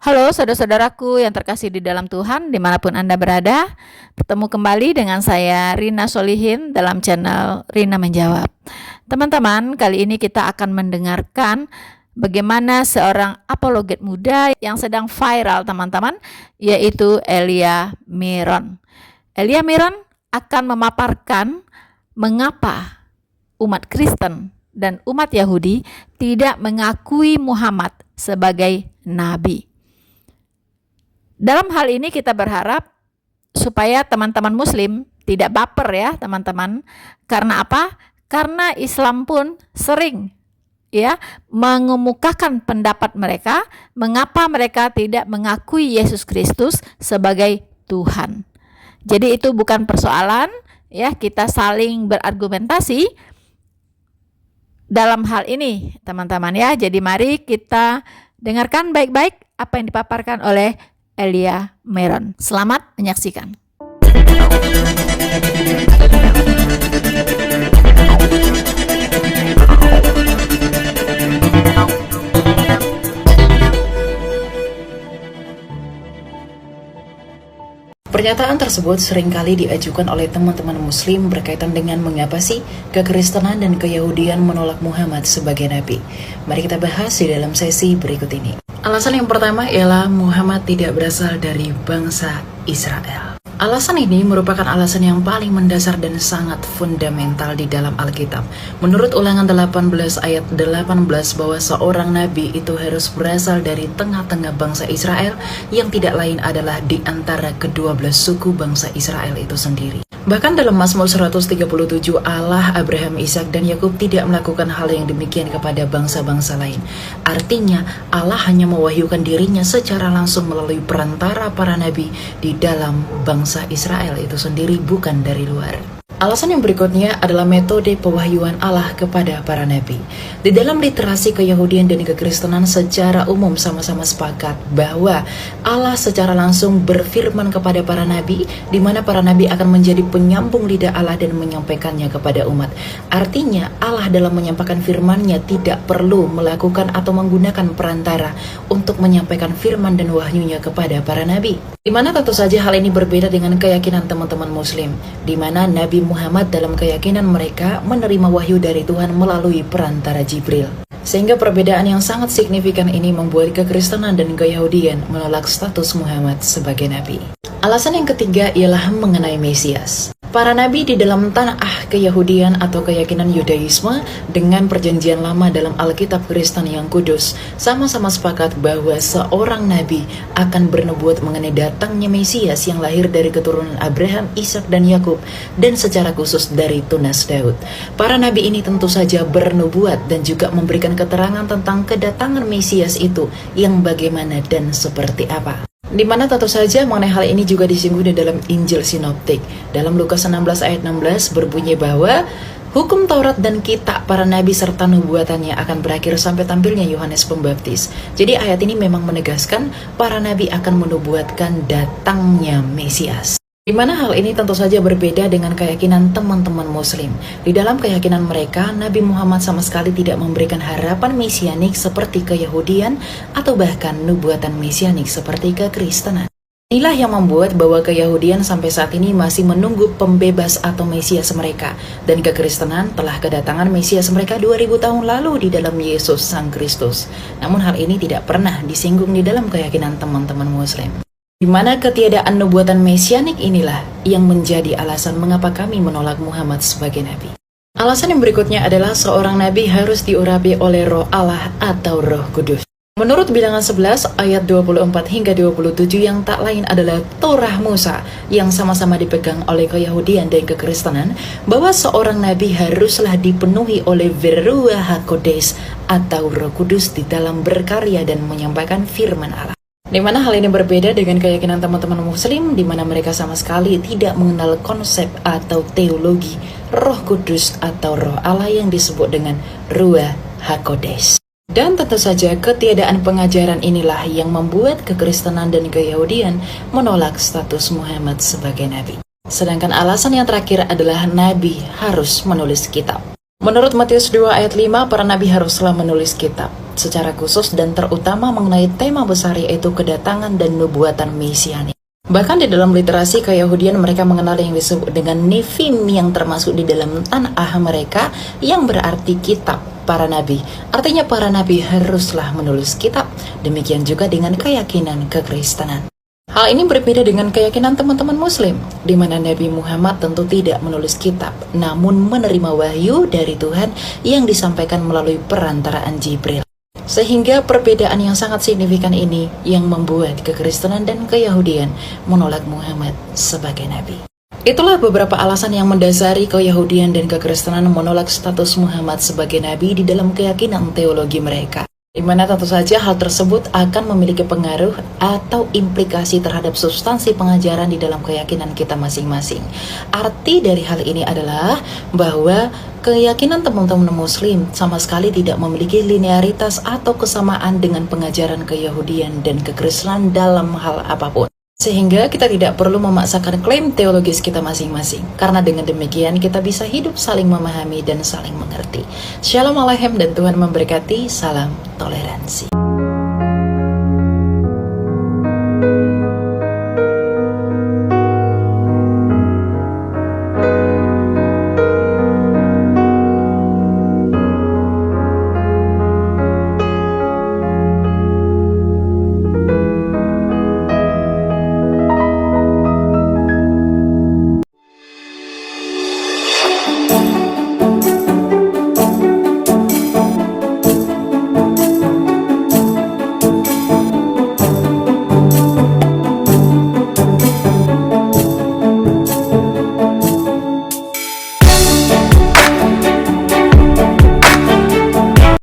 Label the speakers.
Speaker 1: Halo saudara-saudaraku yang terkasih di dalam Tuhan dimanapun Anda berada. Bertemu kembali dengan saya Rina Solihin dalam channel Rina Menjawab. Teman-teman, kali ini kita akan mendengarkan bagaimana seorang apologet muda yang sedang viral teman-teman, yaitu Elia Miron. Elia Miron akan memaparkan mengapa umat Kristen dan umat Yahudi tidak mengakui Muhammad sebagai nabi. Dalam hal ini kita berharap supaya teman-teman muslim tidak baper ya teman-teman. Karena apa? Karena Islam pun sering ya mengemukakan pendapat mereka mengapa mereka tidak mengakui Yesus Kristus sebagai Tuhan. Jadi itu bukan persoalan ya, kita saling berargumentasi dalam hal ini teman-teman ya. Jadi mari kita dengarkan baik-baik apa yang dipaparkan oleh Elia Miron. Selamat menyaksikan.
Speaker 2: Pernyataan tersebut seringkali diajukan oleh teman-teman muslim berkaitan dengan mengapa sih kekristenan dan keyahudian menolak Muhammad sebagai nabi. Mari kita bahas di dalam sesi berikut ini. Alasan yang pertama ialah Muhammad tidak berasal dari bangsa Israel. Alasan ini merupakan alasan yang paling mendasar dan sangat fundamental di dalam Alkitab. Menurut Ulangan 18 ayat 18 bahwa seorang nabi itu harus berasal dari tengah-tengah bangsa Israel yang tidak lain adalah di antara kedua belas suku bangsa Israel itu sendiri. Bahkan dalam Mazmur 137 Allah, Abraham, Ishak, dan Yakub tidak melakukan hal yang demikian kepada bangsa-bangsa lain. Artinya Allah hanya mewahyukan dirinya secara langsung melalui perantara para nabi di dalam bangsa Israel itu sendiri, bukan dari luar. Alasan yang berikutnya adalah metode pewahyuan Allah kepada para nabi. Di dalam literasi keyahudian dan kekristenan secara umum sama-sama sepakat bahwa Allah secara langsung berfirman kepada para nabi, di mana para nabi akan menjadi penyambung lidah Allah dan menyampaikannya kepada umat. Artinya Allah dalam menyampaikan firman-Nya tidak perlu melakukan atau menggunakan perantara untuk menyampaikan firman dan wahyunya kepada para nabi. Di mana tentu saja hal ini berbeda dengan keyakinan teman-teman muslim, di mana Nabi Muhammad dalam keyakinan mereka menerima wahyu dari Tuhan melalui perantara Jibril. Sehingga perbedaan yang sangat signifikan ini membuat kekristenan dan keyahudian menolak status Muhammad sebagai nabi. Alasan yang ketiga ialah mengenai Mesias. Para nabi di dalam tanah keyahudian atau keyakinan Yudaisme dengan perjanjian lama dalam Alkitab Kristen yang kudus sama-sama sepakat bahwa seorang nabi akan bernubuat mengenai datangnya Mesias yang lahir dari keturunan Abraham, Ishak, dan Yakub, dan secara khusus dari tunas Daud. Para nabi ini tentu saja bernubuat dan juga memberikan keterangan tentang kedatangan Mesias itu yang bagaimana dan seperti apa. Di mana tentu saja mengenai hal ini juga disinggung di dalam Injil Sinoptik. Dalam Lukas 16 ayat 16 berbunyi bahwa hukum Taurat dan kitab para nabi serta nubuatannya akan berakhir sampai tampilnya Yohanes Pembaptis. Jadi ayat ini memang menegaskan para nabi akan menubuatkan datangnya Mesias. Di mana hal ini tentu saja berbeda dengan keyakinan teman-teman muslim. Di dalam keyakinan mereka, Nabi Muhammad sama sekali tidak memberikan harapan mesianik seperti keyahudian atau bahkan nubuatan mesianik seperti kekristenan. Inilah yang membuat bahwa keyahudian sampai saat ini masih menunggu pembebas atau Mesias mereka, dan kekristenan telah kedatangan Mesias mereka 2000 tahun lalu di dalam Yesus Sang Kristus. Namun hal ini tidak pernah disinggung di dalam keyakinan teman-teman muslim. Di mana ketiadaan nubuatan mesianik inilah yang menjadi alasan mengapa kami menolak Muhammad sebagai nabi. Alasan yang berikutnya adalah seorang nabi harus diurapi oleh Roh Allah atau Roh Kudus. Menurut Bilangan 11 ayat 24 hingga 27 yang tak lain adalah Torah Musa yang sama-sama dipegang oleh keyahudian dan kekristenan, bahwa seorang nabi haruslah dipenuhi oleh Ruach HaKodesh atau Roh Kudus di dalam berkarya dan menyampaikan firman Allah. Di mana hal ini berbeda dengan keyakinan teman-teman muslim, di mana mereka sama sekali tidak mengenal konsep atau teologi Roh Kudus atau Roh Allah yang disebut dengan Ruach HaKodesh. Dan tentu saja ketiadaan pengajaran inilah yang membuat kekristenan dan keyahudian menolak status Muhammad sebagai nabi. Sedangkan alasan yang terakhir adalah nabi harus menulis kitab. Menurut Matius 2 ayat 5, para nabi haruslah menulis kitab. secara khusus dan terutama mengenai tema besar yaitu kedatangan dan nubuatan mesianik. Bahkan di dalam literasi Keyahudian mereka mengenal yang disebut dengan Nefim yang termasuk di dalam tanah mereka yang berarti kitab para nabi. Artinya para nabi haruslah menulis kitab. Demikian juga dengan keyakinan kekristenan. Hal ini berbeda dengan keyakinan teman-teman muslim, di mana Nabi Muhammad tentu tidak menulis kitab, namun menerima wahyu dari Tuhan yang disampaikan melalui perantaraan Jibril. Sehingga perbedaan yang sangat signifikan ini yang membuat kekristenan dan Keyahudian menolak Muhammad sebagai nabi. Itulah beberapa alasan yang mendasari Keyahudian dan kekristenan menolak status Muhammad sebagai nabi di dalam keyakinan teologi mereka. Di mana tentu saja hal tersebut akan memiliki pengaruh atau implikasi terhadap substansi pengajaran di dalam keyakinan kita masing-masing. Arti dari hal ini adalah bahwa keyakinan teman-teman muslim sama sekali tidak memiliki linearitas atau kesamaan dengan pengajaran Keyahudian dan kekristenan dalam hal apapun. Sehingga kita tidak perlu memaksakan klaim teologis kita masing-masing. Karena dengan demikian kita bisa hidup saling memahami dan saling mengerti. Shalom Aleichem dan Tuhan memberkati. Salam toleransi.